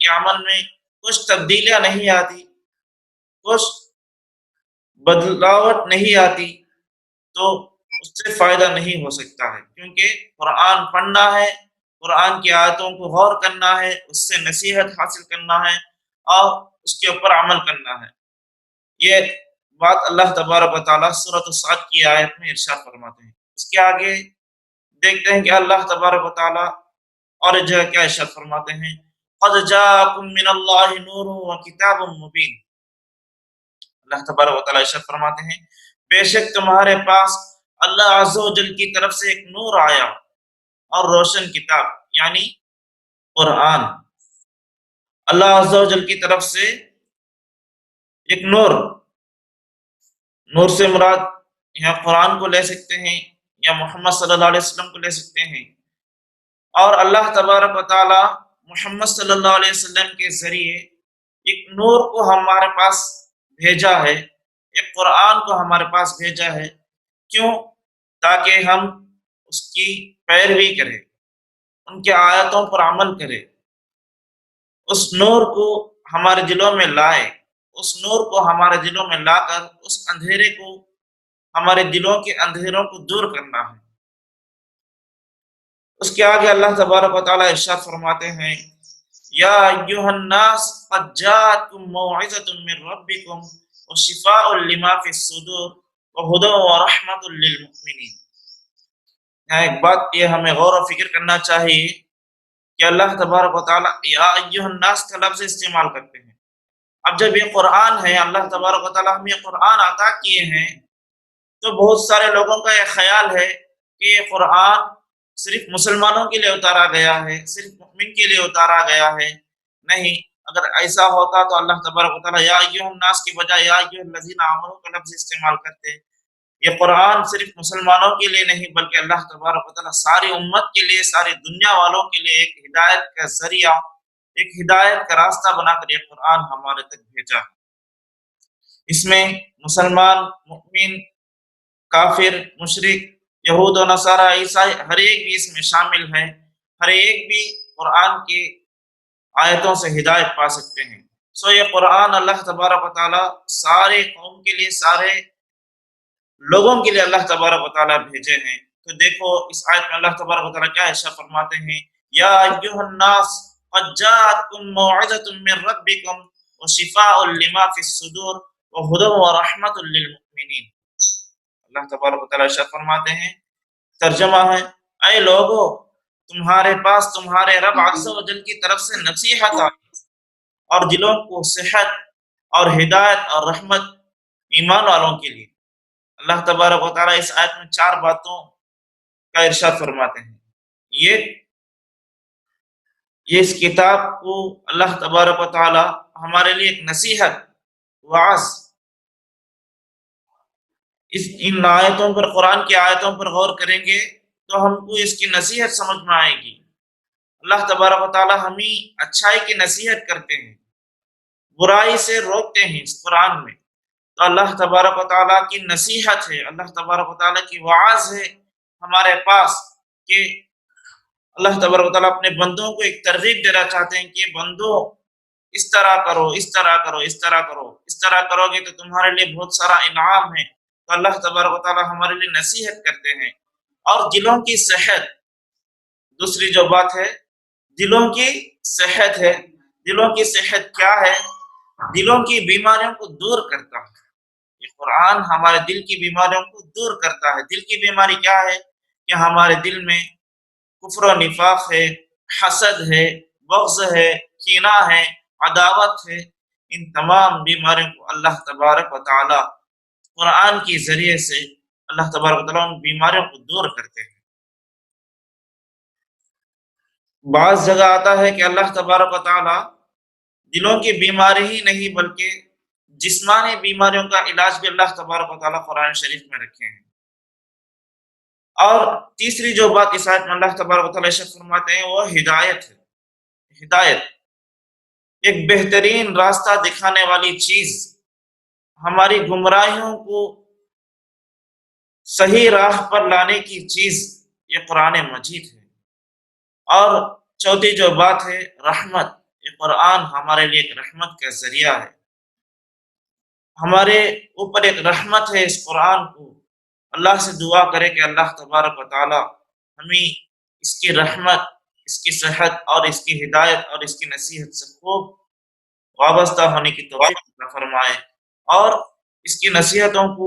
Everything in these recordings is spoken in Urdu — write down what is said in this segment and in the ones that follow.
کے عمل میں کچھ تبدیلیاں نہیں آتی، کچھ بدلاوٹ نہیں آتی، تو اس سے فائدہ نہیں ہو سکتا ہے، کیونکہ قرآن پڑھنا ہے، قرآن کی آیتوں کو غور کرنا ہے، اس سے نصیحت حاصل کرنا ہے اور اس کے اوپر عمل کرنا ہے۔ یہ بات اللہ تبارک و تعالیٰ سورۃ الصاد کی آیت میں ارشاد فرماتے ہیں۔ اس کے آگے دیکھتے ہیں کہ اللہ تبارک و تعالیٰ اور ایک جگہ کیا ارشاد فرماتے ہیں، قد جاءکم من اللہ نور و کتاب مبین۔ اللہ تبارک و تعالیٰ ارشاد فرماتے ہیں بے شک تمہارے پاس اللہ عز و جل کی طرف سے ایک نور آیا اور روشن کتاب، یعنی قرآن۔ اللہ عز و جل کی طرف سے ایک نور، نور سے مراد یہاں قرآن کو لے سکتے ہیں یا محمد صلی اللہ علیہ وسلم کو لے سکتے ہیں، اور اللہ تبارک و تعالی محمد صلی اللہ علیہ وسلم کے ذریعے ایک نور کو ہمارے پاس بھیجا ہے، ایک قرآن کو ہمارے پاس بھیجا ہے۔ کیوں؟ تاکہ ہم اس کی پیروی کریں، ان کے آیتوں پر عمل کریں، اس نور کو ہمارے دلوں میں لائے، اس نور کو ہمارے دلوں میں لا کر اس اندھیرے کو، ہمارے دلوں کے اندھیروں کو دور کرنا ہے۔ اس کے آگے اللہ تبارک و تعالیٰ ارشاد فرماتے ہیں یا ایھا الناس قد جاءتکم موعظۃ من ربکم وشفاء لما فی الصدور وہدی ورحمۃ للمؤمنین۔ یہاں ایک بات یہ ہمیں غور و فکر کرنا چاہیے کہ اللہ تبارک و تعالیٰ یا ایھا الناس کا لفظ استعمال کرتے ہیں۔ اب جب یہ قرآن ہے، اللہ تبارک و تعالیٰ ہمیں قرآن عطا کیے ہیں، تو بہت سارے لوگوں کا یہ خیال ہے کہ یہ قرآن صرف مسلمانوں کے لیے اتارا گیا ہے، صرف مؤمن کے لیے اتارا گیا ہے۔ نہیں، اگر ایسا ہوتا تو اللہ تبارک و تعالیٰ یا ایھا الناس کی بجائے یا ایھا الذین آمنوا کا لفظ استعمال کرتے۔ یہ قرآن صرف مسلمانوں کے لیے نہیں بلکہ اللہ تبارک و تعالیٰ ساری امت کے لیے، ساری دنیا والوں کے لیے ایک ہدایت کا ذریعہ، ایک ہدایت کا راستہ بنا کر یہ قرآن ہمارے تک بھیجا ہے۔ اس میں مسلمان، مؤمن، کافر، مشرک، یہود و نصارہ، عیسائی، ہر ایک بھی اس میں شامل ہے، ہر ایک بھی قرآن کی آیتوں سے ہدایت پا سکتے ہیں۔ یہ قرآن اللہ تبارک و تعالیٰ سارے قوم کے لیے، سارے لوگوں کے لیے اللہ تبارک و تعالیٰ بھیجے ہیں۔ تو دیکھو اس آیت میں اللہ تبارک و تعالیٰ کیا ارشاد فرماتے ہیں، یا ایھا الناس قد جاءتکم موعظۃ من ربکم وشفاء لما فی الصدور وہدی ورحمۃ للمؤمنین۔ اللہ تبارک و تعالیٰ ارشاد فرماتے ہیں، ترجمہ ہے، اے لوگو، تمہارے پاس تمہارے رب عز و جل کی طرف سے نصیحت آئی اور دلوں کو صحت اور ہدایت اور رحمت ایمان والوں کے لیے۔ اللہ تبارک و تعالیٰ اس آیت میں 4 باتوں کا ارشاد فرماتے ہیں۔ یہ اس کتاب کو اللہ تبارک و تعالیٰ ہمارے لیے ایک نصیحت، وعظ، ان آیتوں پر، قرآن کی آیتوں پر غور کریں گے تو ہم کو اس کی نصیحت سمجھ میں آئے گی۔ اللہ تبارک و تعالیٰ ہمیں اچھائی کی نصیحت کرتے ہیں، برائی سے روکتے ہیں اس قرآن میں۔ تو اللہ تبارک و تعالیٰ کی نصیحت ہے، اللہ تبارک و تعالیٰ کی وعظ ہے ہمارے پاس کہ اللہ تبارک و تعالیٰ اپنے بندوں کو ایک ترغیب دینا چاہتے ہیں کہ بندو اس طرح کرو، اس طرح کرو، اس طرح کرو، اس طرح کرو گے تو تمہارے لیے بہت سارا انعام ہے۔ تو اللہ تبارک و تعالیٰ ہمارے لیے نصیحت کرتے ہیں۔ اور دلوں کی صحت، دوسری جو بات ہے دلوں کی صحت ہے۔ دلوں کی صحت کیا ہے؟ دلوں کی بیماریوں کو دور کرتا ہے۔ یہ قرآن ہمارے دل کی بیماریوں کو دور کرتا ہے۔ دل کی بیماری کیا ہے؟ کہ ہمارے دل میں کفر و نفاق ہے، حسد ہے، بغض ہے، کینہ ہے، عداوت ہے۔ ان تمام بیماریوں کو اللہ تبارک و تعالی قرآن کے ذریعے سے اللہ تبارک و تعالیٰ ان بیماریوں کو دور کرتے ہیں۔ بعض جگہ آتا ہے کہ اللہ تبارک و تعالی دلوں کی بیماری ہی نہیں بلکہ جسمانی بیماریوں کا علاج بھی اللہ تبارک و تعالیٰ قرآن شریف میں رکھے ہیں۔ اور تیسری جو بات اس آیت میں اللہ تبارک و تعالیٰ ارشاد فرماتے ہیں وہ ہدایت ہے۔ ہدایت ایک بہترین راستہ دکھانے والی چیز، ہماری گمراہیوں کو صحیح راہ پر لانے کی چیز یہ قرآن مجید ہے۔ اور چوتھی جو بات ہے رحمت، یہ قرآن ہمارے لیے ایک رحمت کا ذریعہ ہے، ہمارے اوپر ایک رحمت ہے۔ اس قرآن کو اللہ سے دعا کرے کہ اللہ تبارک و تعالی ہمیں اس کی رحمت، اس کی صحت اور اس کی ہدایت اور اس کی نصیحت سے خوب وابستہ ہونے کی توفیق عطا فرمائے، اور اس کی نصیحتوں کو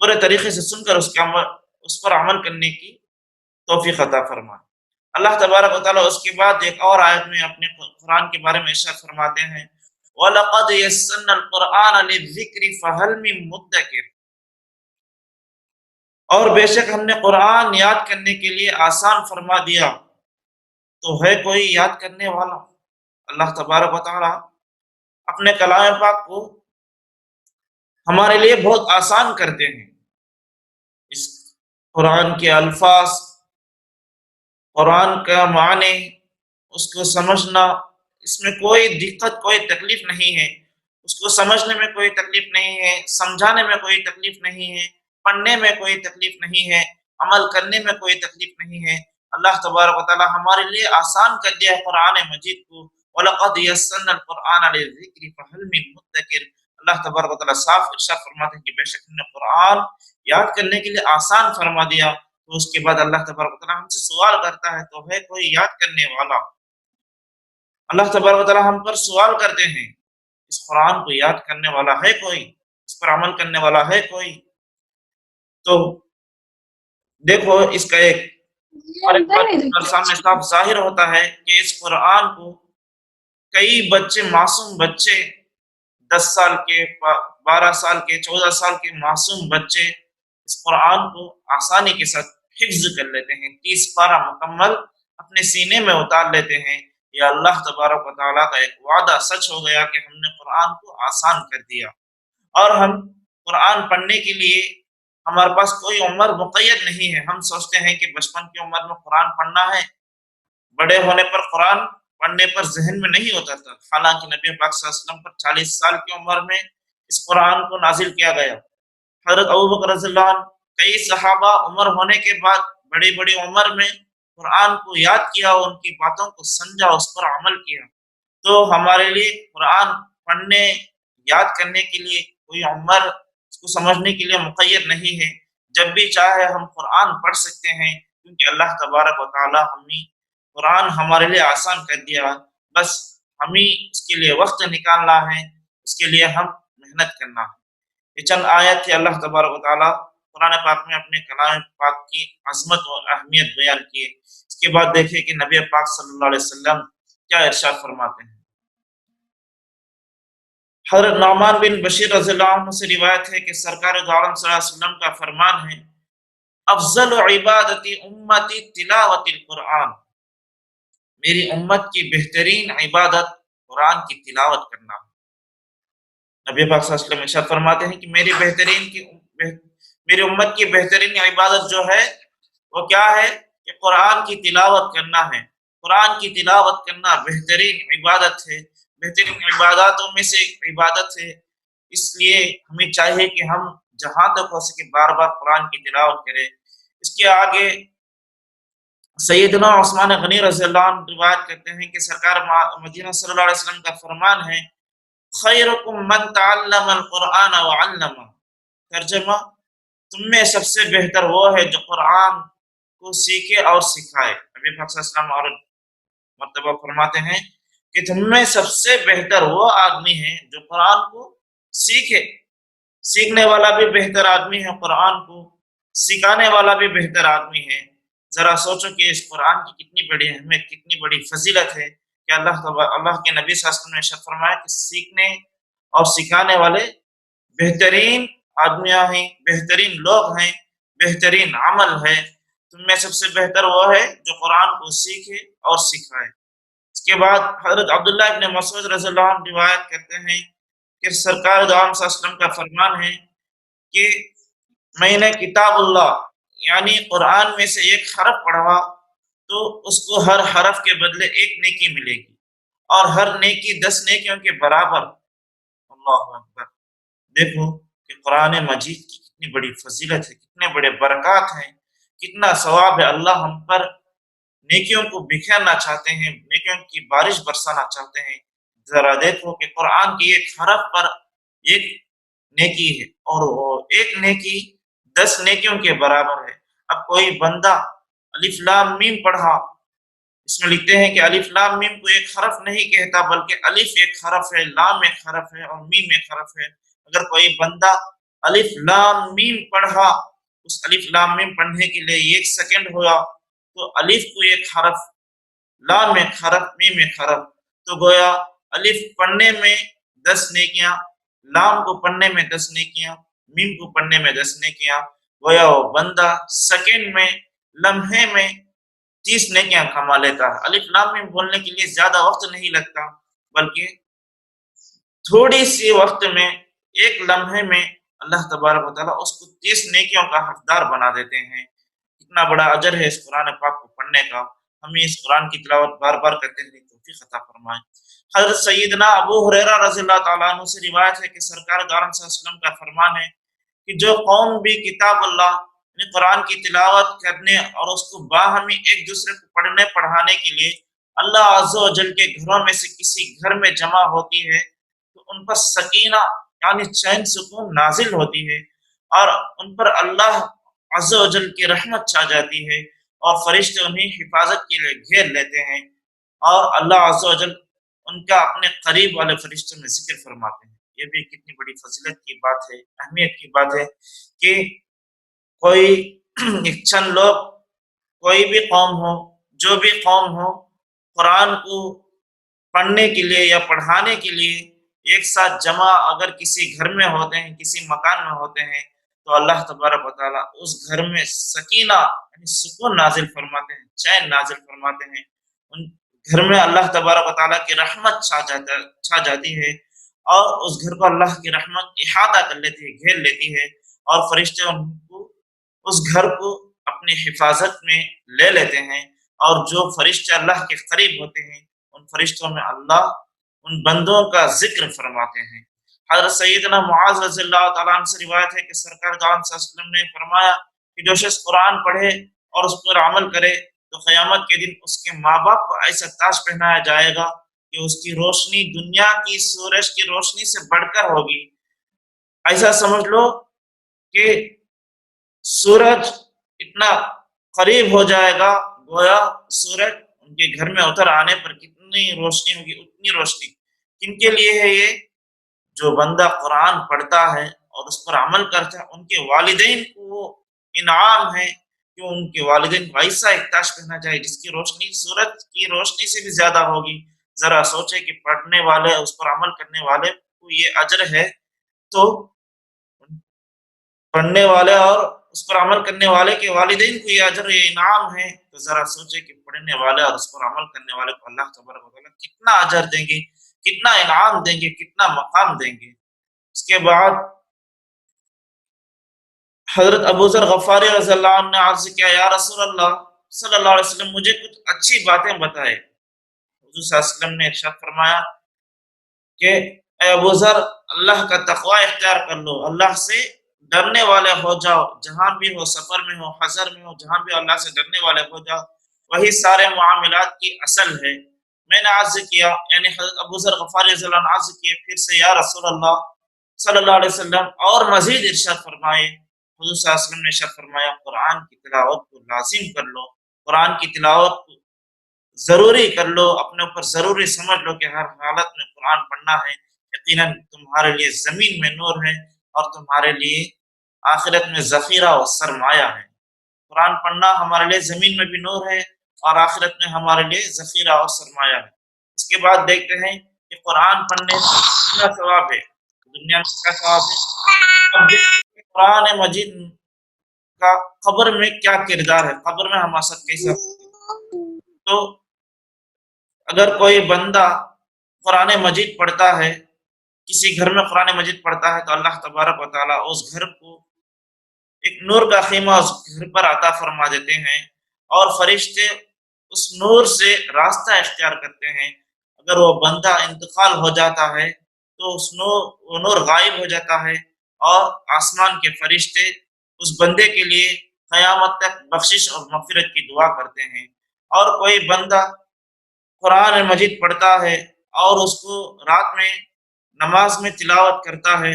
پورے طریقے سے سن کر اس پر عمل کرنے کی توفیق عطا فرمائے۔ اللہ تبارک و تعالیٰ اس کے بعد ایک اور آیت میں اپنے قرآن کے بارے میں ارشاد فرماتے ہیں وَلَقَدْ يَسَّرْنَا الْقُرْآنَ لِلذِّكْرِ فَهَلْ مِن مُدَّكِرٍ، اور بے شک ہم نے قرآن یاد کرنے کے لیے آسان فرما دیا، تو ہے کوئی یاد کرنے والا۔ اللہ تبارک و تعالیٰ اپنے کلام پاک کو ہمارے لیے بہت آسان کرتے ہیں۔ اس قرآن کے الفاظ، قرآن کا معنی، اس کو سمجھنا، اس میں کوئی دقت، کوئی تکلیف نہیں ہے۔ اس کو سمجھنے میں کوئی تکلیف نہیں ہے، سمجھانے میں کوئی تکلیف نہیں ہے، پڑھنے میں کوئی تکلیف نہیں ہے، عمل کرنے میں کوئی تکلیف نہیں ہے۔ اللہ تبارک و تعالیٰ ہمارے لیے آسان کر دیا ہے قرآن مجید کو۔ وَلَقَدْ يَسَّرْنَا الْقُرْآنَ لِلذِّكْرِ فَهَلْ مِن مُدَّكِرٍ، اللہ تبارک و تعالیٰ صاف ارشاد فرماتے ہیں کہ بے شک ہم نے قرآن یاد کرنے کے لیے آسان فرما دیا۔ تو اس کے بعد اللہ تبارک و تعالیٰ ہم سے سوال کرتا ہے تو ہے کوئی یاد کرنے والا۔ اللہ تبارک و تعالیٰ ہم پر سوال کرتے ہیں اس قرآن کو یاد کرنے والا ہے کوئی، اس پر عمل کرنے والا ہے کوئی؟ تو دیکھو اس کا ایک سامنے صاف ظاہر ہوتا ہے کہ اس قرآن کو کئی بچے، معصوم بچے، 10 سال کے، 12 سال کے، 14 سال کے معصوم بچے اس قرآن کو آسانی کے ساتھ حفظ کر لیتے ہیں، 30 پارہ مکمل اپنے سینے میں اتار لیتے ہیں۔ یہ اللہ تبارک و تعالیٰ کا ایک وعدہ سچ ہو گیا کہ ہم نے قرآن کو آسان کر دیا۔ اور ہم قرآن پڑھنے کے لیے ہمارے پاس کوئی عمر مقید نہیں ہے۔ ہم سوچتے ہیں کہ بچپن کی عمر میں قرآن پڑھنا ہے، بڑے ہونے پر قرآن پڑھنے پر ذہن میں نہیں ہوتا تھا، حالانکہ نبی پاک صلی اللہ علیہ وسلم پر 40 سال کی عمر میں اس قرآن کو نازل کیا گیا۔ حضرت ابوبکر رضی اللہ عنہ، کئی صحابہ عمر ہونے کے بعد بڑی بڑی عمر میں قرآن کو یاد کیا، ان کی باتوں کو سمجھا، اس پر عمل کیا۔ تو ہمارے لیے قرآن پڑھنے، یاد کرنے کے لیے کوئی عمر، اس کو سمجھنے کے لیے مقید نہیں ہے۔ جب بھی چاہے ہم قرآن پڑھ سکتے ہیں، کیونکہ اللہ تبارک و تعالیٰ ہمیں قرآن ہمارے لیے آسان کر دیا، بس ہمیں اس کے لیے وقت نکالنا ہے، اس کے لیے ہم محنت کرنا ہے۔ یہ چند آیت تھی، اللہ تبارک و تعالیٰ قرآن پاک میں اپنے کلام پاک کی عظمت اور اہمیت بیان کی ہے۔ اس کے بعد دیکھیں کہ نبی پاک صلی اللہ علیہ وسلم کیا ارشاد فرماتے ہیں۔ حضرت نعمان بن بشیر رضی اللہ عنہ سے روایت ہے کہ سرکار دو عالم صلی اللہ علیہ وسلم کا فرمان ہے افضل عبادتی امتی تلاوت القرآن، میری امت کی بہترین عبادت قرآن کی تلاوت کرنا ہے۔ نبی پاک صلی اللہ علیہ وسلم ارشاد فرماتے ہیں کہ میری امت کی بہترین عبادت جو ہے وہ کیا ہے کہ قرآن کی تلاوت کرنا ہے۔ قرآن کی تلاوت کرنا بہترین عبادت ہے، بہترین عباداتوں میں سے ایک عبادت ہے۔ اس لیے ہمیں چاہیے کہ ہم جہاں تک ہو سکے بار بار قرآن کی تلاوت کریں۔ اس کے آگے سیدنا عثمان غنی رضی اللہ عنہ روایت کرتے ہیں کہ سرکار مدینہ صلی اللہ علیہ وسلم کا فرمان ہے خیرکم من تعلم القرآن وعلمہ، ترجمہ تم میں سب سے بہتر وہ ہے جو قرآن کو سیکھے اور سکھائے۔ نبی پاک صلی اللہ علیہ وسلم اور مرتبہ فرماتے ہیں کہ تم میں سب سے بہتر وہ آدمی ہے جو قرآن کو سیکھے، سیکھنے والا بھی بہتر آدمی ہے، قرآن کو سکھانے والا بھی بہتر آدمی ہے۔ ذرا سوچو کہ اس قرآن کی کتنی بڑی اہمیت، کتنی بڑی فضیلت ہے کہ اللہ کے نبی صلی اللہ علیہ وسلم نے ارشاد فرمایا کہ سیکھنے اور سکھانے والے بہترین آدمیاں ہیں، بہترین لوگ ہیں، بہترین عمل ہے۔ تم میں سب سے بہتر وہ ہے جو قرآن کو سیکھے اور سکھائے۔ اس کے بعد حضرت عبداللہ ابن مسعود رضی اللہ عنہ روایت کرتے ہیں کہ سرکار دو عالم صلی اللہ علیہ وسلم کا فرمان ہے کہ میں نے کتاب اللہ یعنی قرآن میں سے ایک حرف پڑھا تو اس کو ہر حرف کے بدلے ایک نیکی ملے گی، اور ہر نیکی 10 نیکیوں کے برابر۔ اللہ اکبر! دیکھو کہ قرآن مجید کی کتنی بڑی فضیلت ہے، کتنے بڑے برکات ہیں، کتنا ثواب ہے۔ اللہ ہم پر نیکیوں کو بکھیرنا چاہتے ہیں، نیکیوں کی بارش برسانا چاہتے ہیں، ذرا دیکھو کہ قرآن کی ایک حرف پر ایک نیکی ہے، اور وہ ایک نیکی 10 نیکیوں کے برابر ہے۔ اب کوئی بندہ الف لام میم پڑھا، اس میں لکھتے ہیں کہ الف لام میم کو ایک حرف نہیں کہتا، بلکہ الف ایک حرف ہے، لام ایک حرف ہے، اور میم ایک حرف ہے۔ اگر کوئی بندہ الف لام میم پڑھا، اس الف لام میم پڑھنے کے لیے 1 سیکنڈ ہوا، تو الف کو ایک حرف، لام ایک حرف، میم ایک حرف، تو گویا الف پڑھنے میں 10 نیکیاں، لام کو پڑھنے میں 10 نیکیاں، میم کو پڑھنے میں 10 نیکیاں، گویا وہ بندہ سیکنڈ میں، لمحے میں 30 نیکیاں کما لیتا ہے۔ الف لام میم بولنے کے لیے زیادہ وقت نہیں لگتا، بلکہ تھوڑی سی وقت میں، ایک لمحے میں اللہ تبارک و تعالیٰ اس کو 30 نیکیوں کا حقدار بنا دیتے ہیں۔ اتنا بڑا اجر ہے اس قرآن پاک کو پڑھنے کا۔ ہمیں اس قرآن کی تلاوت بار بار کرتے رہنے کی توفیق عطا فرمائے۔ حضرت سیدنا ابو ہریرہ رضی اللہ تعالیٰ عنہ سے روایت ہے کہ سرکار دو عالم صلی اللہ علیہ وسلم کا فرمان ہے کہ جو قوم بھی کتاب اللہ یعنی قرآن کی تلاوت کرنے اور اس کو باہمی ایک دوسرے کو پڑھنے پڑھانے کے لیے اللہ عز و جل کے گھروں میں سے کسی گھر میں جمع ہوتی ہے، تو ان پر سکینہ یعنی چین سکون نازل ہوتی ہے، اور ان پر اللہ عز و جل کی رحمت چھا جاتی ہے، اور فرشتے انہیں حفاظت کے لیے گھیر لیتے ہیں، اور اللہ عز و جل ان کا اپنے قریب والے فرشتوں میں ذکر فرماتے ہیں۔ یہ بھی کتنی بڑی فضیلت کی بات ہے، اہمیت کی بات ہے کہ کوئی ایک چند لوگ، کوئی بھی قوم ہو، جو بھی قوم ہو، قرآن کو پڑھنے کے لیے یا پڑھانے کے لیے ایک ساتھ جمع اگر کسی گھر میں ہوتے ہیں، کسی مکان میں ہوتے ہیں، تو اللہ تبارک و تعالیٰ اس گھر میں سکینہ یعنی سکون نازل فرماتے ہیں، چین نازل فرماتے ہیں۔ ان گھر میں اللہ تبارک و تعالیٰ کی رحمت چھا جاتی ہے، اور اس گھر کو اللہ کی رحمت احاطہ کر لیتی ہے، گھیر لیتی ہے، اور فرشتے ان کو اس گھر کو اپنی حفاظت میں لے لیتے ہیں، اور جو فرشتے اللہ کے قریب ہوتے ہیں ان فرشتوں میں اللہ ان بندوں کا ذکر فرماتے ہیں۔ حضرت سیدنا معاذ رضی اللہ تعالیٰ عنہ سے روایت ہے کہ سرکار دو عالم صلی اللہ علیہ وسلم نے فرمایا کہ جو شخص قرآن پڑھے اور اس پر عمل کرے تو قیامت کے دن اس کے ماں باپ کو ایسا تاج پہنایا جائے گا کہ اس کی روشنی دنیا کی سورج کی روشنی سے بڑھ کر ہوگی۔ ایسا سمجھ لو کہ سورج اتنا قریب ہو جائے گا، گویا سورج ان کے گھر میں اتر آنے پر کتنی روشنی ہوگی، اتنی روشنی۔ کن کے لیے ہے یہ؟ جو بندہ قرآن پڑھتا ہے اور اس پر عمل کرتا ہے، ان کے والدین کو وہ انعام ہے کہ ان کے والدین کو ایسا ایک تاج پہنا جائے جس کی روشنی سورج کی روشنی سے بھی زیادہ ہوگی۔ ذرا سوچے کہ پڑھنے والے، اس پر عمل کرنے والے کو یہ اجر ہے، تو پڑھنے والے اور اس پر عمل کرنے والے کے والدین کو یہ اجر، یہ انعام ہے، تو ذرا سوچے کہ پڑھنے والے اور اس پر عمل کرنے والے کو اللہ تبارک و تعالیٰ کتنا اجر دیں گے، کتنا انعام دیں گے، کتنا مقام دیں گے۔ اس کے بعد حضرت ابو ذر غفاری رضی اللہ عنہ نے عرض کیا، یا رسول اللہ صلی اللہ علیہ وسلم مجھے کچھ اچھی باتیں بتائے۔ حضور صلی اللہ علیہ وسلم نے ارشاد فرمایا کہ اے ابو ذر، اللہ کا تقوی اختیار کر لو، اللہ سے ڈرنے والے ہو جاؤ، جہاں بھی ہو، سفر میں ہو، حضر میں ہو، جہاں بھی اللہ سے ڈرنے والے ہو جاؤ، وہی سارے معاملات کی اصل ہے۔ میں نے عرض کیا، یعنی حضرت ابو ذر غفاری رضی اللہ عنہ عرض کیے پھر سے، یا رسول اللہ صلی اللہ علیہ وسلم اور مزید ارشاد فرمائے۔ حضور صلی اللہ علیہ وسلم نے ارشاد فرمایا، قرآن کی تلاوت کو لازم کر لو، قرآن کی تلاوت کو ضروری کر لو، اپنے اوپر ضروری سمجھ لو کہ ہر حالت میں قرآن پڑھنا ہے۔ یقیناً تمہارے لیے زمین میں نور ہے، اور تمہارے لیے آخرت میں ذخیرہ و سرمایہ ہے۔ قرآن پڑھنا ہمارے لیے زمین میں بھی نور ہے، اور آخرت میں ہمارے لیے ذخیرہ اور سرمایہ ہے۔ اس کے بعد دیکھتے ہیں کہ قرآن پڑھنے سے کتنا ثواب ہے، دنیا میں کیا ثواب ہے۔ اب دیکھتے ہیں قرآن مجید کا قبر میں کیا کردار ہے، قبر میں ہمارا ساتھ کیسا۔ تو اگر کوئی بندہ قرآن مجید پڑھتا ہے، کسی گھر میں قرآن مجید پڑھتا ہے، تو اللہ تبارک و تعالیٰ اس گھر کو ایک نور کا خیمہ اس گھر پر عطا فرما دیتے ہیں، اور فرشتے اس نور سے راستہ اختیار کرتے ہیں۔ اگر وہ بندہ انتقال ہو جاتا ہے تو وہ نور غائب ہو جاتا ہے، اور آسمان کے فرشتے اس بندے کے لیے قیامت تک بخشش اور مغفرت کی دعا کرتے ہیں۔ اور کوئی بندہ قرآن مجید پڑھتا ہے اور اس کو رات میں نماز میں تلاوت کرتا ہے،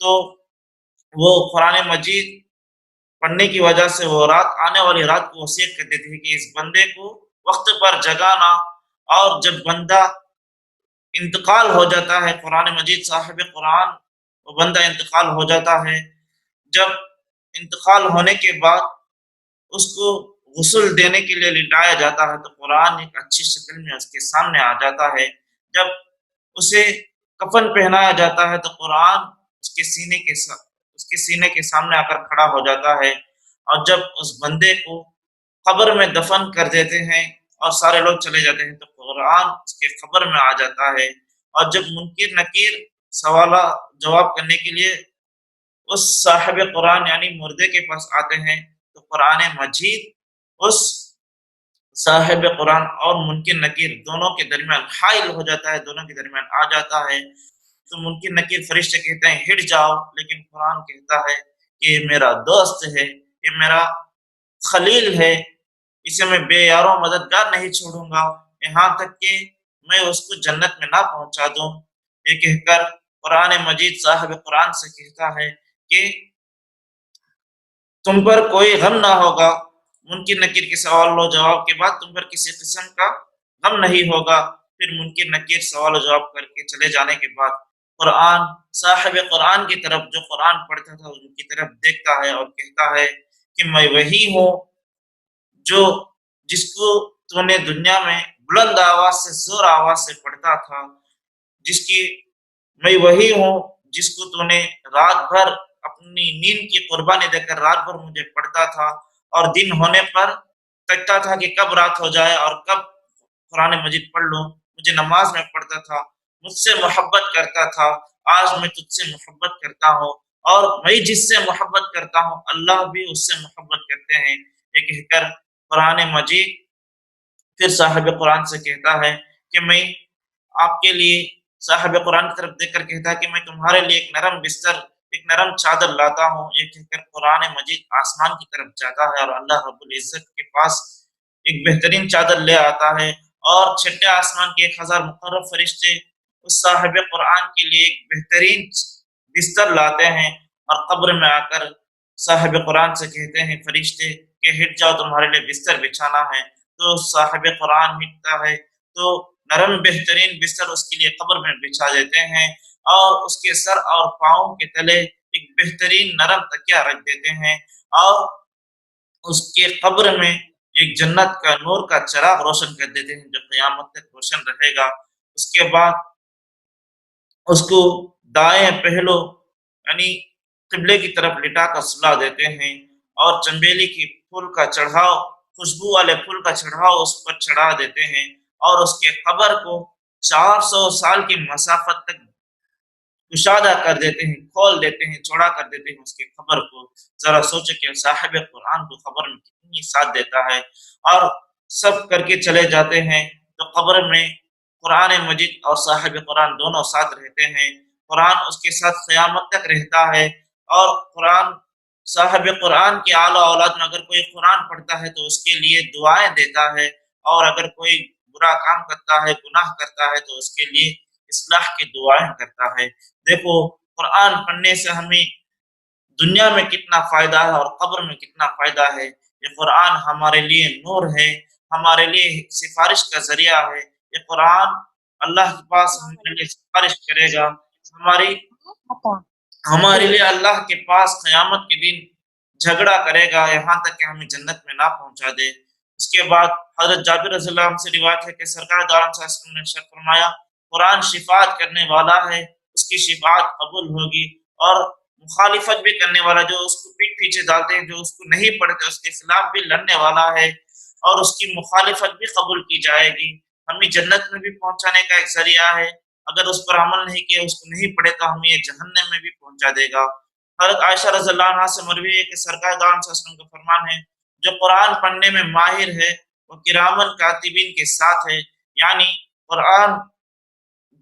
تو وہ قرآن مجید پڑھنے کی وجہ سے وہ رات آنے والی رات کو وصیت کر دیتے ہیں کہ اس بندے کو وقت پر جگانا، اور جب بندہ انتقال ہو جاتا ہے، قرآن مجید صاحب قرآن وہ بندہ انتقال ہو جاتا ہے، جب انتقال ہونے کے بعد اس کو غسل دینے کے لیے لٹایا جاتا ہے تو قرآن ایک اچھی شکل میں اس کے سامنے آ جاتا ہے، جب اسے کفن پہنایا جاتا ہے تو قرآن اس کے سینے کے سامنے آ کر کھڑا ہو جاتا ہے، اور جب اس بندے کو قبر میں دفن کر دیتے ہیں اور سارے لوگ چلے جاتے ہیں تو قرآن اس کے قبر میں آ جاتا ہے، اور جب منکر نکیر سوالات جواب کرنے کے لیے اس صاحب قرآن یعنی مردے کے پاس آتے ہیں تو قرآن مجید اس صاحب قرآن اور منکر نکیر دونوں کے درمیان حائل ہو جاتا ہے، دونوں کے درمیان آ جاتا ہے، تو منکر نکیر فرشتے کہتے ہیں ہٹ جاؤ، لیکن قرآن کہتا ہے کہ یہ میرا دوست ہے، یہ میرا خلیل ہے، اسے میں بے یاروں مددگار نہیں چھوڑوں گا یہاں تک کہ میں اس کو جنت میں نہ پہنچا دوں۔ یہ کہہ کر قرآن مجید صاحب قرآن سے کہتا ہے کہ تم پر کوئی غم نہ ہوگا، منکر نکیر کے سوال و جواب کے بعد تم پر کسی قسم کا غم نہیں ہوگا۔ پھر منکر نکیر سوال و جواب کر کے چلے جانے کے بعد قرآن صاحب قرآن کی طرف جو قرآن پڑھتا تھا ان کی طرف دیکھتا ہے اور کہتا ہے کہ میں وہی ہوں جو جس کو تو نے دنیا میں بلند آواز سے زور آواز سے پڑھتا تھا، جس کی میں وہی ہوں جس کو تو نے رات بھر اپنی نیند کی قربانی دے کر رات بھر مجھے پڑھتا تھا، اور دن ہونے پر تکتا تھا کہ کب رات ہو جائے اور کب قرآن مجید پڑھ لوں، مجھے نماز میں پڑھتا تھا، مجھ سے محبت کرتا تھا، آج میں تجھ سے محبت کرتا ہوں، اور میں جس سے محبت کرتا ہوں اللہ بھی اس سے محبت کرتے ہیں۔ یہ کہہ کر قرآن مجید پھر صاحب قرآن سے کہتا ہے کہ میں آپ کے لیے صاحب قرآن کی طرف دیکھ کر کہتا ہے کہ میں تمہارے لیے ایک نرم بستر ایک نرم چادر لاتا ہوں۔ یہ کہہ کر قرآن مجید آسمان کی طرف جاتا ہے اور اللہ رب العزت کے پاس ایک بہترین چادر لے آتا ہے، اور چھٹے آسمان کے 1000 مقرب فرشتے اس صاحب قرآن کے لیے ایک بہترین بستر لاتے ہیں، اور قبر میں آ کر صاحب قرآن سے کہتے ہیں فرشتے کہ ہٹ جاؤ تمہارے لیے بستر بچھانا ہے، تو صاحب قرآن ہٹتا ہے تو نرم بہترین بستر اس کے لیے قبر میں بچھا دیتے ہیں، اور اس کے سر اور پاؤں کے تلے ایک بہترین نرم تکیہ رکھ دیتے ہیں، اور اس کے قبر میں ایک جنت کا نور کا چراغ روشن کر دیتے ہیں جو قیامت تک روشن رہے گا۔ اس کے بعد اس کو دائیں پہلو یعنی قبلے کی طرف لٹا کر سلا دیتے ہیں، اور چنبیلی کی پھول کا چڑھاؤ خوشبو والے پھول کا چڑھاؤ اس پر چڑھا دیتے ہیں، اور اس کے قبر کو 400 سال کی مسافت تک کشادہ کر دیتے ہیں، کھول دیتے ہیں، چوڑا کر دیتے ہیں اس کے قبر کو۔ ذرا سوچے کہ صاحب قرآن کو قبر میں کتنی ساتھ دیتا ہے، اور سب کر کے چلے جاتے ہیں تو قبر میں قرآن مجید اور صاحب قرآن دونوں ساتھ رہتے ہیں، قرآن اس کے ساتھ قیامت تک رہتا ہے، اور قرآن صاحب قرآن کی اعلیٰ اولاد میں اگر کوئی قرآن پڑھتا ہے تو اس کے لیے دعائیں دیتا ہے، اور اگر کوئی برا کام کرتا ہے گناہ کرتا ہے تو اس کے لیے اصلاح کی دعائیں کرتا ہے۔ دیکھو قرآن پڑھنے سے ہمیں دنیا میں کتنا فائدہ ہے اور قبر میں کتنا فائدہ ہے۔ یہ قرآن ہمارے لیے نور ہے، ہمارے لیے سفارش کا ذریعہ ہے، یہ قرآن اللہ کے پاس ہمارے لیے سفارش کرے گا، ہمارے لیے اللہ کے پاس قیامت کے دن جھگڑا کرے گا یہاں تک کہ ہمیں جنت میں نہ پہنچا دے۔ اس کے بعد حضرت جابر رضی اللہ عنہ سے روایت ہے کہ سرکار دو عالم صلی اللہ علیہ وسلم نے ارشاد فرمایا قرآن شفاعت کرنے والا ہے، اس کی شفاعت قبول ہوگی، اور مخالفت بھی کرنے والا جو اس کو پیٹ پیچھے ڈالتے ہیں جو اس کو نہیں پڑھتے اس کے خلاف بھی لڑنے والا ہے، اور اس کی مخالفت بھی قبول کی جائے گی، ہمیں جنت میں بھی پہنچانے کا ایک ذریعہ ہے، اگر اس پر عمل نہیں کیا اس کو نہیں پڑھے تو ہمیں یہ جہنم میں بھی پہنچا دے گا۔ حضرت عائشہ رضی اللہ عنہا سے مروی ہے کہ سرکار دو عالم صلی اللہ علیہ وسلم کا فرمان ہے جو قرآن پڑھنے میں ماہر ہے وہ کرامن کاتبین کے ساتھ ہے، یعنی قرآن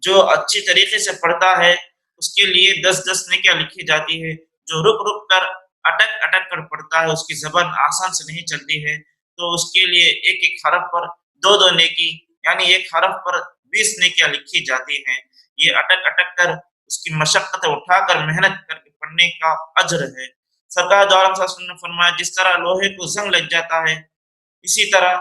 جو اچھی طریقے سے پڑھتا ہے اس کے لیے 10 نیکیاں لکھی جاتی ہے، جو رک رک کر اٹک اٹک کر پڑھتا ہے اس کی زبان آسان سے نہیں چلتی ہے تو اس کے لیے ایک ایک حرف پر دو دو نیکی یعنی ایک حرف پر 20 نیکیاں لکھی جاتی ہیں. یہ اٹک اٹک کر اس کی مشقت اٹھا کر محنت کر کے پڑھنے کا اجر ہے. سرکار دو عالم صلی اللہ علیہ وسلم نے فرمایا جس طرح لوہے کو زنگ لگ جاتا ہے اسی طرح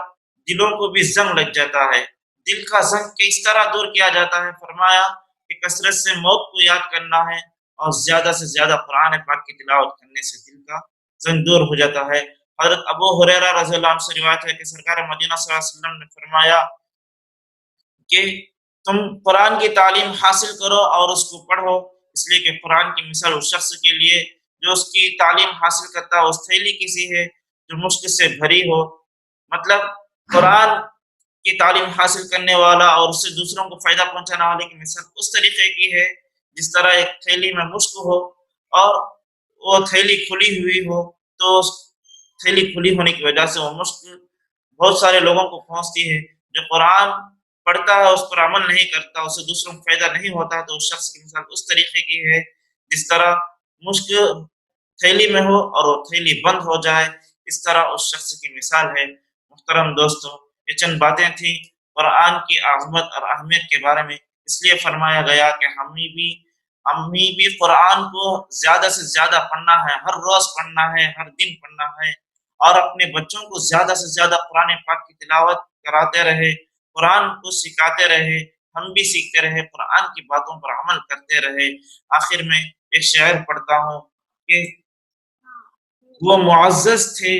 دلوں کو بھی زنگ لگ جاتا ہے. دل کا زنگ کس طرح دور کیا جاتا ہے؟ فرمایا کہ کثرت سے موت کو یاد کرنا ہے اور زیادہ سے زیادہ قرآن پاک کی تلاوت کرنے سے دل کا زنگ دور ہو جاتا ہے. حضرت ابو ہریرہ رضی اللہ عنہ سے روایت ہے کہ سرکار مدینہ صلی اللہ علیہ وسلم نے فرمایا کہ تم قرآن کی تعلیم حاصل کرو اور اس کو پڑھو، اس لیے کہ قرآن کی مثال اس شخص کے لیے جو اس کی تعلیم حاصل کرتا ہے اس تھیلی کسی ہے جو مشق سے بھری ہو. مطلب قرآن کی تعلیم حاصل کرنے والا اور اس سے دوسروں کو فائدہ پہنچانے والے کی مثال اس طریقے کی ہے جس طرح ایک تھیلی میں مشق ہو اور وہ تھیلی کھلی ہوئی ہو تو اس تھیلی کھلی ہونے کی وجہ سے وہ مشق بہت سارے لوگوں کو پہنچتی ہے. جو قرآن پڑھتا ہے اس پر عمل نہیں کرتا، اسے دوسروں کو فائدہ نہیں ہوتا، تو اس شخص کی مثال اس طریقے کی ہے جس طرح مشق تھیلی میں ہو اور وہ تھیلی بند ہو جائے، اس طرح اس شخص کی مثال ہے. محترم دوستو، یہ چند باتیں تھیں قرآن کی عظمت اور اہمیت کے بارے میں. اس لیے فرمایا گیا کہ ہمیں بھی قرآن کو زیادہ سے زیادہ پڑھنا ہے، ہر روز پڑھنا ہے، ہر دن پڑھنا ہے اور اپنے بچوں کو زیادہ سے زیادہ قرآن پاک کی تلاوت کراتے رہے، قرآن کو سکھاتے رہے، ہم بھی سیکھتے رہے، قرآن کی باتوں پر عمل کرتے رہے. آخر میں ایک شعر پڑھتا ہوں کہ وہ معزز تھے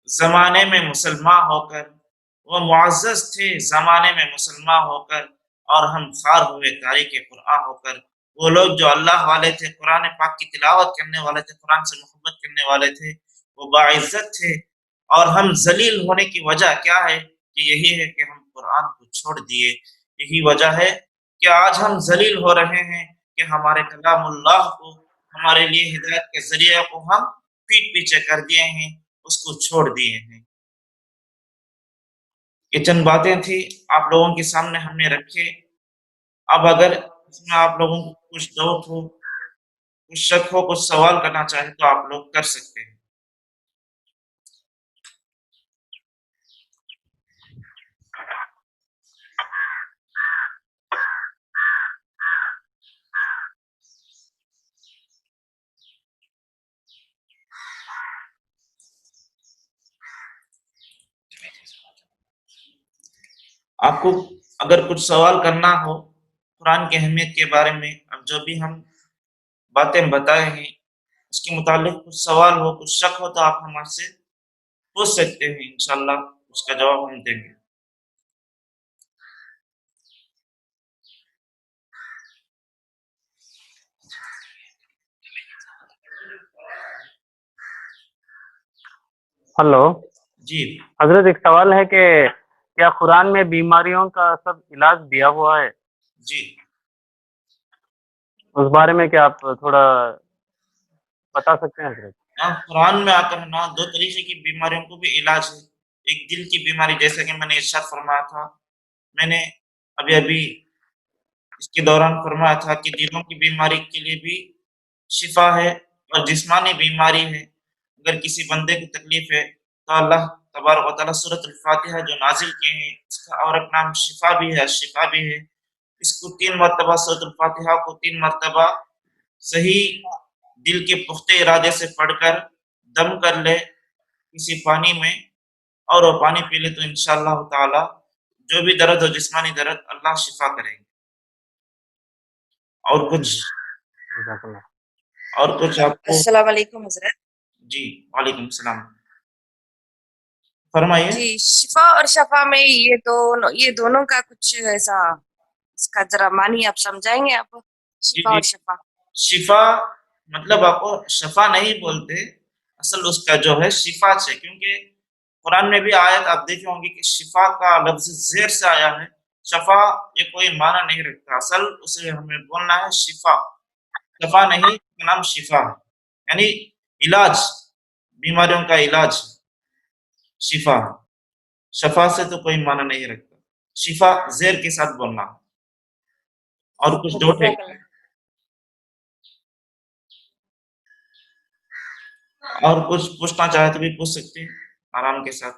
زمانے میں مسلمان ہو کر، وہ معزز تھے زمانے میں مسلمان ہو کر اور ہم خار ہوئے تاریخ قرآن ہو کر. وہ لوگ جو اللہ والے تھے، قرآن پاک کی تلاوت کرنے والے تھے، قرآن سے محبت کرنے والے تھے، وہ باعزت تھے. اور ہم ذلیل ہونے کی وجہ کیا ہے؟ کہ یہی ہے کہ ہم قرآن کو چھوڑ دیے. یہی وجہ ہے کہ آج ہم ذلیل ہو رہے ہیں کہ ہمارے کلام اللہ کو، ہمارے لیے ہدایت کے ذریعے کو ہم پیٹ پیچھے کر دیے ہیں، اس کو چھوڑ دیے ہیں. یہ چند باتیں تھی آپ لوگوں کے سامنے ہم نے رکھے. اب اگر اس میں آپ لوگوں کو کچھ ڈاؤٹ ہو، کچھ شک ہو، کچھ سوال کرنا چاہے تو آپ لوگ کر سکتے ہیں. آپ کو اگر کچھ سوال کرنا ہو قرآن کی اہمیت کے بارے میں، اب جو بھی ہم باتیں بتائے ہیں اس کے متعلق کچھ سوال ہو، کچھ شک ہو تو آپ ہمارے سے پوچھ سکتے ہیں، انشاءاللہ اس کا جواب ہم دیں گے. ہلو جی حضرت، ایک سوال ہے کہ کیا قرآن میں بیماریوں کا سب علاج دیا ہوا ہے؟ جی اس بارے میں کیا آپ تھوڑا بتا سکتے ہیں حضرت؟ قرآن میں آتا ہے نا، دو طریقے کی بیماریوں کو بھی علاج ہے. ایک دل کی بیماری، جیسا کہ میں نے ارشاد فرمایا تھا، میں نے ابھی اس کے دوران فرمایا تھا کہ دلوں کی بیماری کے لیے بھی شفا ہے اور جسمانی بیماری ہے. اگر کسی بندے کو تکلیف ہے تو اللہ تبارک و تعالیٰ سورۃ الفاتحہ جو نازل کیے ہیں اس کا اور ایک نام شفا بھی ہے، شفا بھی ہے. اس کو 3 مرتبہ سورۃ الفاتحہ کو 3 مرتبہ صحیح دل کے پختہ ارادے سے پڑھ کر دم کر لے کسی پانی میں اور وہ پانی پی لے تو انشاءاللہ تعالی جو بھی درد ہو، جسمانی درد، اللہ شفا کریں گے. اور کچھ جزاک اللہ. اور کچھ آپ کو؟ السلام علیکم حضرت. جی وعلیکم السلام، فرمائیے. جی، شفا اور شفا میں یہ دونوں کا کچھ ایسا اس کا ذرا معنی آپ سمجھائیں گے؟ آپ جی شفا جی، اور شفا. شفا مطلب آپ کو شفا نہیں بولتے، اصل اس کا جو ہے شفا ہے، کیونکہ قرآن میں بھی آیت آپ دیکھے ہوں گے کہ شفا کا لفظ زیر سے آیا ہے. شفا یہ کوئی معنی نہیں رکھتا، اصل اسے ہمیں بولنا ہے شفا. شفا نہیں، اس کا نام شفا ہے، یعنی علاج، بیماریوں کا علاج شفا. شفا سے تو کوئی معنی نہیں رکھتا، شفا زیر کے ساتھ بولنا. اور کچھ ڈاؤٹ ہے؟ جزاک اللہ. اور کچھ پوچھنا چاہے تو بھی پوچھ سکتے ہیں آرام کے ساتھ.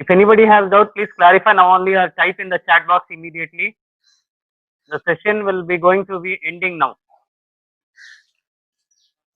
If anybody has doubt, please clarify now only or type in the chat box immediately. The session will be going to be ending now.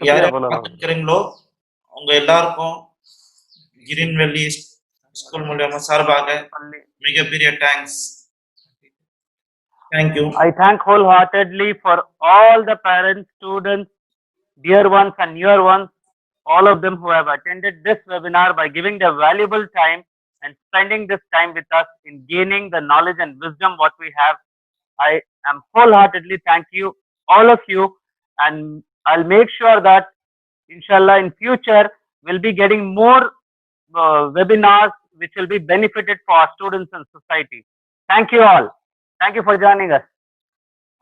யார் கரெக்டோ உங்க எல்லாருக்கும் கிரீன் வேலி School mulai masar bagai. Mega period thanks. Thank you. I thank wholeheartedly for all the parents, students, dear ones and near ones, all of them who have attended this webinar by giving their valuable time and spending this time with us in gaining the knowledge and wisdom what we have. I am wholeheartedly thank you, all of you, and I'll make sure that inshallah in future we'll be getting more webinars which will be benefited for our students and society. Thank you all. Thank you for joining us.